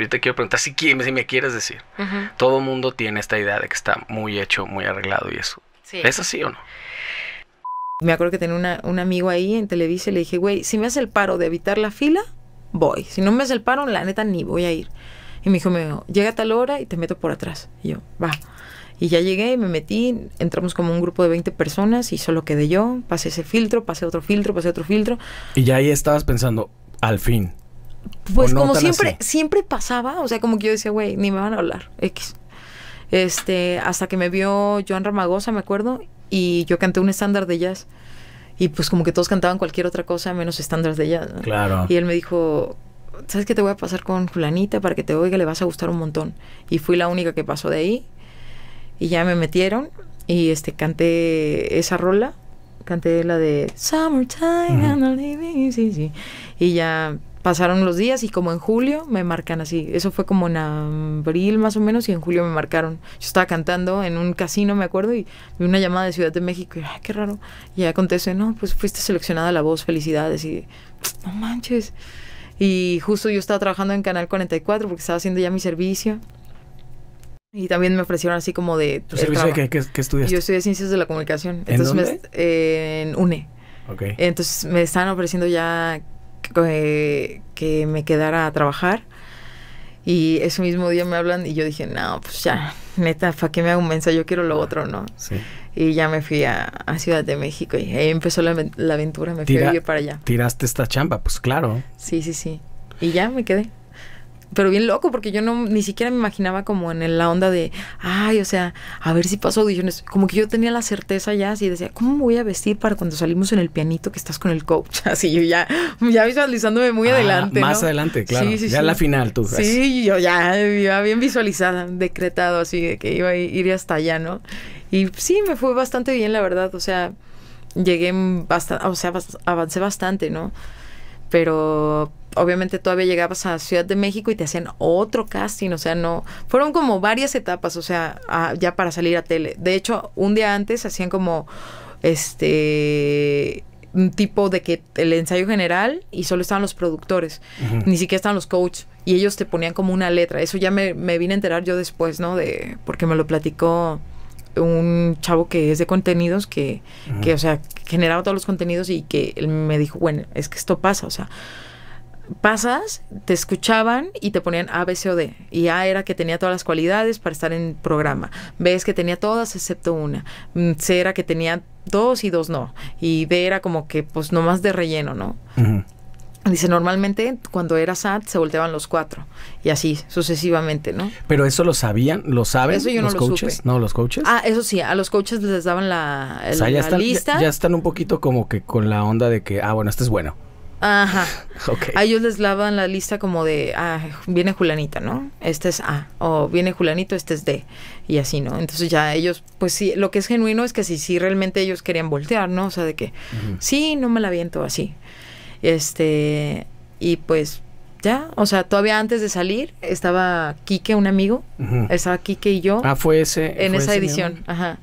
yo te quiero preguntar si me quieres decir. Todo mundo tiene esta idea de que está muy hecho, muy arreglado y eso. Sí. ¿Es así o no? Me acuerdo que tenía un amigo ahí en Televisa y le dije, güey, si me hace el paro de evitar la fila, voy. Si no me hace el paro, la neta, ni voy a ir. Y me dijo, llega a tal hora y te meto por atrás. Y yo, va. Y ya llegué, me metí, entramos como un grupo de 20 personas y solo quedé yo. Pasé ese filtro, pasé otro filtro, pasé otro filtro. Y ya ahí estabas pensando, al fin. Pues como siempre pasaba, o sea, como que yo decía, güey, ni me van a hablar, X. Hasta que me vio Joan Ramagosa, me acuerdo, y yo canté un estándar de jazz. Y pues como que todos cantaban cualquier otra cosa menos estándares de jazz, ¿no? Claro. Y él me dijo, ¿sabes qué te voy a pasar con fulanita para que te oiga? Le vas a gustar un montón. Y fui la única que pasó de ahí. Y ya me metieron y canté esa rola. Canté la de Summertime and the living, sí. Y ya pasaron los días y como en julio me marcan así. Eso fue como en abril más o menos y en julio me marcaron. Yo estaba cantando en un casino, me acuerdo, y vi una llamada de Ciudad de México y qué raro. Y ya contesté, no, pues fuiste seleccionada a La Voz, felicidades. Y no manches. Y justo yo estaba trabajando en Canal 44 porque estaba haciendo ya mi servicio. Y también me ofrecieron así como de... ¿Tu servicio qué estudiaste? Yo estudié Ciencias de la Comunicación. ¿En entonces dónde? En UNE. Okay. Entonces me estaban ofreciendo ya que me quedara a trabajar. Y ese mismo día me hablan y yo dije, no, pues ya, neta, ¿para qué me hago mensa? Yo quiero lo otro, ¿no? Sí. Y ya me fui a Ciudad de México y ahí empezó la aventura, me fui a vivir para allá. ¿Tiraste esta chamba? Pues claro. Sí. Y ya me quedé. Pero bien loco, porque yo ni siquiera me imaginaba como en la onda de, o sea, a ver si paso audiciones. Como que yo tenía la certeza ya, así decía, ¿cómo me voy a vestir para cuando salimos en el pianito que estás con el coach? Así yo ya visualizándome muy adelante, más ¿no? adelante, claro. Sí, ya la final, tú. Sí, yo ya iba bien visualizada, decretado, así de que iba a ir hasta allá, ¿no? Y sí, me fue bastante bien, la verdad. O sea, llegué avancé bastante, ¿no? Pero obviamente todavía llegabas a Ciudad de México y te hacían otro casting, o sea, no... Fueron como varias etapas, o sea, ya para salir a tele. De hecho, un día antes hacían como un tipo de que el ensayo general y solo estaban los productores, ni siquiera estaban los coaches, y ellos te ponían como una letra. Eso ya me vine a enterar yo después, ¿no? Porque me lo platicó un chavo que es de contenidos que o sea, generaba todos los contenidos y que él me dijo, bueno, es que esto pasa, o sea, pasas, te escuchaban y te ponían A, B, C o D. Y A era que tenía todas las cualidades para estar en programa. B es que tenía todas excepto una. C era que tenía 2 y 2 no. Y D era como que pues nomás de relleno, ¿no? Dice, normalmente cuando era SAT se volteaban los 4 y así sucesivamente, ¿no? Pero eso lo saben eso yo los no lo coaches, supe. ¿no? Los coaches. Eso sí, a los coaches les daban la lista. Ya están un poquito como que con la onda de que, bueno, este es bueno. Ajá. Okay. A ellos les daban la lista como de, viene Julanita, ¿no? Este es A. O viene Julanito, este es D. Y así, ¿no? Entonces ya ellos, pues sí, lo que es genuino es que sí realmente ellos querían voltear, ¿no? O sea, de que, sí, no me la aviento así. Y pues ya, o sea, todavía antes de salir estaba Quique, un amigo, estaba Quique y yo. Fue ese. En fue esa ese edición, mismo. ajá.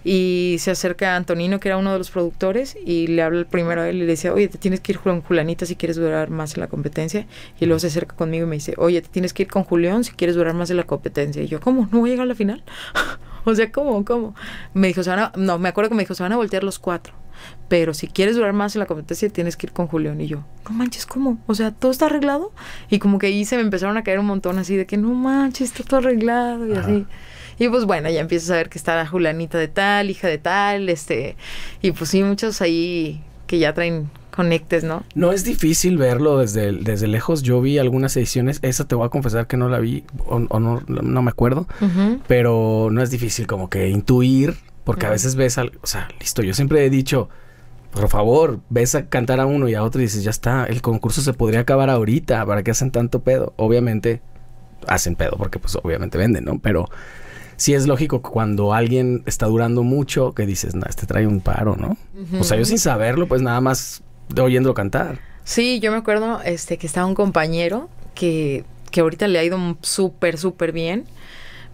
Y se acerca a Antonino, que era uno de los productores, y le habla primero a él y le dice, oye, te tienes que ir con Julanita si quieres durar más en la competencia. Y luego se acerca conmigo y me dice, oye, te tienes que ir con Julián si quieres durar más en la competencia. Y yo, ¿cómo? ¿No voy a llegar a la final? O sea, ¿cómo? Me dijo, me acuerdo que me dijo, se van a voltear los 4. Pero si quieres durar más en la competencia tienes que ir con Julián. Y yo, no manches, ¿cómo? O sea, ¿todo está arreglado? Y como que ahí se me empezaron a caer un montón así de que no manches, está todo arreglado y así. Y pues bueno, ya empiezas a ver que está la Julanita de tal, hija de tal, y pues sí, muchos ahí que ya traen conectes, ¿no? No es difícil verlo desde lejos. Yo vi algunas ediciones, esa te voy a confesar que no la vi, o no me acuerdo, pero no es difícil como que intuir, porque a veces ves, o sea, listo, yo siempre he dicho, por favor, ves a cantar a uno y a otro y dices, ya está, el concurso se podría acabar ahorita, ¿para qué hacen tanto pedo? Obviamente hacen pedo porque pues obviamente venden, ¿no? Pero sí es lógico que cuando alguien está durando mucho, que dices, no, trae un paro, ¿no? O sea, yo sin saberlo, pues nada más oyéndolo cantar. Sí, yo me acuerdo que estaba un compañero que ahorita le ha ido súper bien,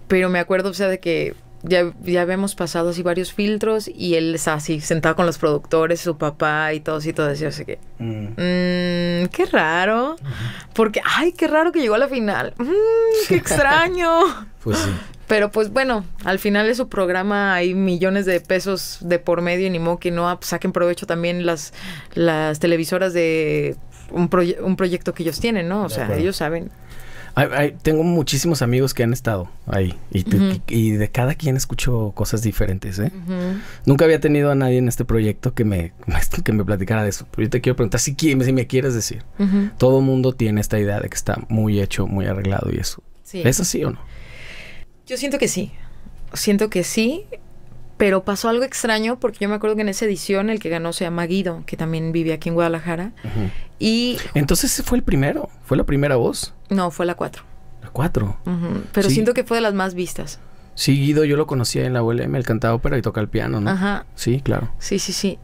pero me acuerdo, o sea, de que ya habíamos pasado así varios filtros y él estaba así sentado con los productores, su papá y todo así, así que qué raro, porque ay, qué raro que llegó a la final, qué extraño. Pues sí. Pero pues bueno, al final de su programa hay millones de pesos de por medio y ni modo que no saquen provecho también las televisoras de un proyecto que ellos tienen, ¿no? O sea, ellos saben. Tengo muchísimos amigos que han estado ahí y de cada quien escucho cosas diferentes, ¿eh? Nunca había tenido a nadie en este proyecto que me platicara de eso. Pero yo te quiero preguntar si me quieres decir. Todo mundo tiene esta idea de que está muy hecho, muy arreglado y eso. Sí. ¿Es así o no? Yo siento que sí, pero pasó algo extraño porque yo me acuerdo que en esa edición el que ganó se llama Guido, que también vive aquí en Guadalajara. Y entonces ese fue el primero, ¿fue la primera voz? No, fue la 4. La 4. Pero siento que fue de las más vistas. Sí, Guido yo lo conocía en la ULM, él cantaba ópera y toca el piano, ¿no? Ajá. Sí, claro. Sí.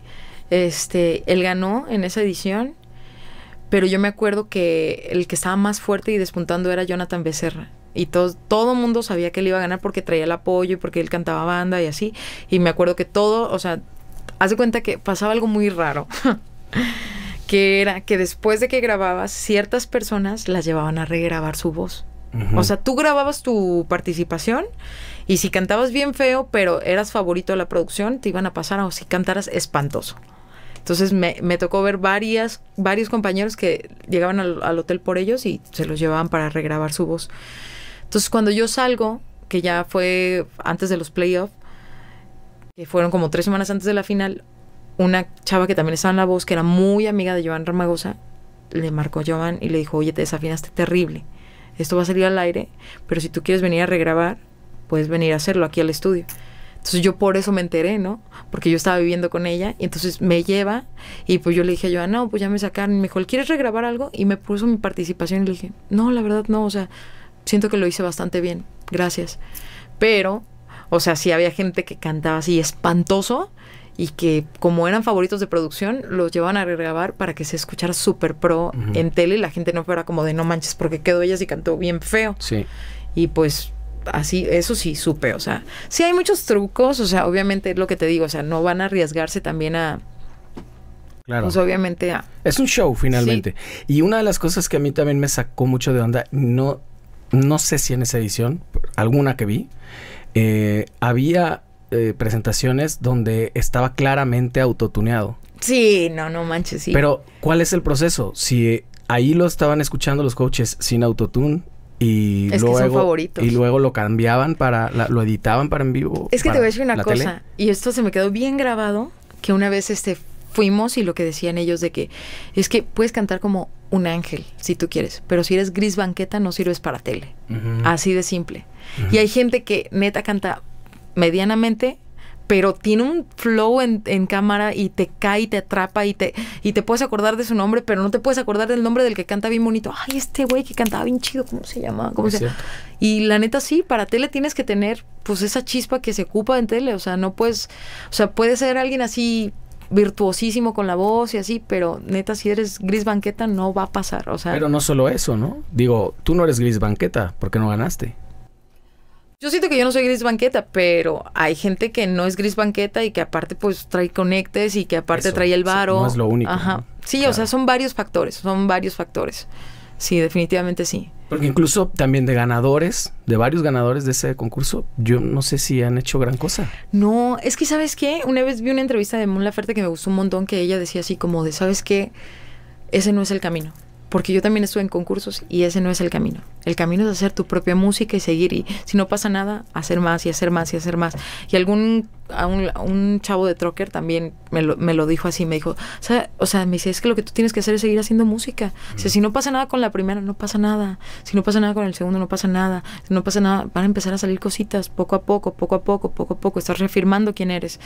Él ganó en esa edición, pero yo me acuerdo que el que estaba más fuerte y despuntando era Jonathan Becerra. Y todo mundo sabía que él iba a ganar porque traía el apoyo y porque él cantaba banda y así. Y me acuerdo que o sea, haz de cuenta que pasaba algo muy raro. Que era que después de que grababas, ciertas personas las llevaban a regrabar su voz. O sea, tú grababas tu participación y si cantabas bien feo, pero eras favorito de la producción, te iban a pasar o si cantaras espantoso. Entonces me tocó ver varios compañeros que llegaban al hotel por ellos y se los llevaban para regrabar su voz. Entonces cuando yo salgo, que ya fue antes de los playoffs, que fueron como 3 semanas antes de la final, una chava que también estaba en la voz, que era muy amiga de Joan Ramagosa, le marcó a Joan y le dijo, oye, te desafinaste terrible, esto va a salir al aire, pero si tú quieres venir a regrabar, puedes venir a hacerlo aquí al estudio. Entonces yo por eso me enteré, ¿no? Porque yo estaba viviendo con ella y entonces me lleva y pues yo le dije a Joan, no, pues ya me sacaron. Y me dijo, ¿quieres regrabar algo? Y me puso mi participación y le dije, no, la verdad no, o sea, siento que lo hice bastante bien, gracias. Pero, o sea, sí había gente que cantaba así espantoso y que como eran favoritos de producción, los llevaban a regrabar para que se escuchara súper pro en tele y la gente no fuera como de no manches porque quedó ella y cantó bien feo. Sí. Y pues así, eso sí supe, o sea, sí hay muchos trucos, o sea, obviamente es lo que te digo, o sea, no van a arriesgarse también a... Claro. Pues obviamente es un show finalmente. Sí. Y una de las cosas que a mí también me sacó mucho de onda, no sé si en esa edición, alguna que vi, había presentaciones donde estaba claramente autotuneado. Sí, no manches, sí. Pero, ¿cuál es el proceso? Si ahí lo estaban escuchando los coaches sin autotune y es luego, que son favoritos. Y luego lo cambiaban lo editaban para en vivo. Es que te voy a decir una cosa, tele. Y esto se me quedó bien grabado, que una vez fuimos y lo que decían ellos de que es que puedes cantar como un ángel, si tú quieres, pero si eres gris banqueta no sirves para tele. Así de simple. Y hay gente que neta canta medianamente, pero tiene un flow en cámara y te cae y te atrapa y te puedes acordar de su nombre, pero no te puedes acordar del nombre del que canta bien bonito. Ay, este güey que cantaba bien chido, ¿cómo se llama? Y la neta sí, para tele tienes que tener pues esa chispa que se ocupa en tele, o sea, no puedes, o sea, puede ser alguien así virtuosísimo con la voz y así, pero neta si eres gris banqueta no va a pasar, o sea. Pero no solo eso, ¿no? Digo, tú no eres gris banqueta porque no ganaste. Yo siento que yo no soy gris banqueta, pero hay gente que no es gris banqueta y que aparte pues trae conectes y que aparte trae el varo. No es lo único. Ajá. ¿No? Sí, claro. O sea, son varios factores. Sí, definitivamente sí. Porque incluso también de varios ganadores de ese concurso, yo no sé si han hecho gran cosa. No, es que ¿sabes qué? Una vez vi una entrevista de Mon Laferte que me gustó un montón, que ella decía así como de, ¿sabes qué? Ese no es el camino. Porque yo también estuve en concursos y ese no es el camino. El camino es hacer tu propia música y seguir. Y si no pasa nada, hacer más y hacer más y hacer más. Y un chavo de Trocker también me lo dijo así. Me dijo, o sea, me dice, es que lo que tú tienes que hacer es seguir haciendo música. Dice, si no pasa nada con la primera, no pasa nada. Si no pasa nada con el segundo, no pasa nada. Si no pasa nada, van a empezar a salir cositas poco a poco. Estás reafirmando quién eres.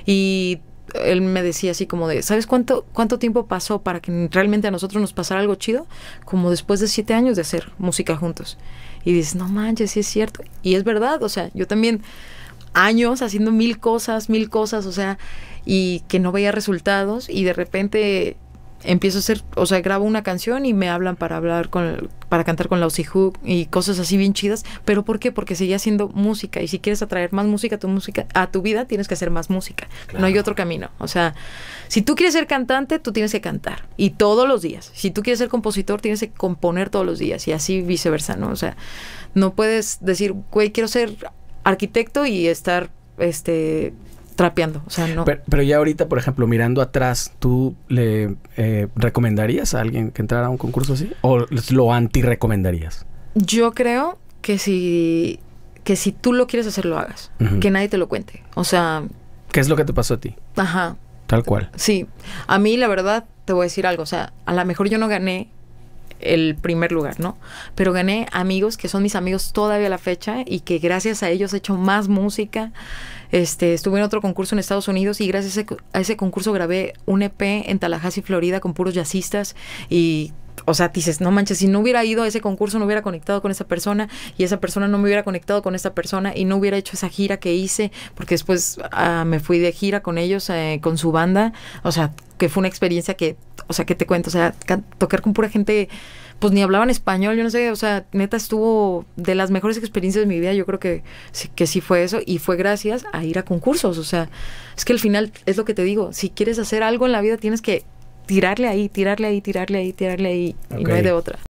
Y él me decía así como de, ¿sabes cuánto tiempo pasó para que realmente a nosotros nos pasara algo chido? Como después de 7 años de hacer música juntos. Y dices, no manches, sí es cierto. Y es verdad, o sea, yo también años haciendo mil cosas, o sea, y que no veía resultados y de repente empiezo a hacer, o sea, grabo una canción y me hablan para cantar con Lousy Hook y cosas así bien chidas. ¿Pero por qué? Porque seguía haciendo música, y si quieres atraer más música a tu vida, tienes que hacer más música. Claro. No hay otro camino. O sea, si tú quieres ser cantante, tú tienes que cantar, y todos los días. Si tú quieres ser compositor, tienes que componer todos los días, y así viceversa, ¿no? O sea, no puedes decir, güey, quiero ser arquitecto y estar, trapeando, o sea, no. Pero ya ahorita, por ejemplo, mirando atrás, ¿tú le recomendarías a alguien que entrara a un concurso así? ¿O lo anti-recomendarías? Yo creo que si tú lo quieres hacer, lo hagas. Uh-huh. Que nadie te lo cuente. O sea... ¿Qué es lo que te pasó a ti? Ajá. Tal cual. Sí. A mí, la verdad, te voy a decir algo. O sea, a lo mejor yo no gané el primer lugar, ¿no? Pero gané amigos que son mis amigos todavía a la fecha, y que gracias a ellos he hecho más música. Estuve en otro concurso en Estados Unidos, y gracias a ese concurso grabé un EP en Tallahassee, Florida, con puros jazzistas. Y, o sea, dices, no manches, si no hubiera ido a ese concurso, no hubiera conectado con esa persona, y esa persona no me hubiera conectado con esta persona, y no hubiera hecho esa gira que hice, porque después me fui de gira con ellos, con su banda. O sea, que fue una experiencia que, o sea, ¿qué te cuento? O sea, tocar con pura gente, pues ni hablaban español, yo no sé, o sea, neta estuvo de las mejores experiencias de mi vida. Yo creo que sí fue eso, y fue gracias a ir a concursos. O sea, es que al final es lo que te digo, si quieres hacer algo en la vida, tienes que tirarle ahí, y no hay de otra.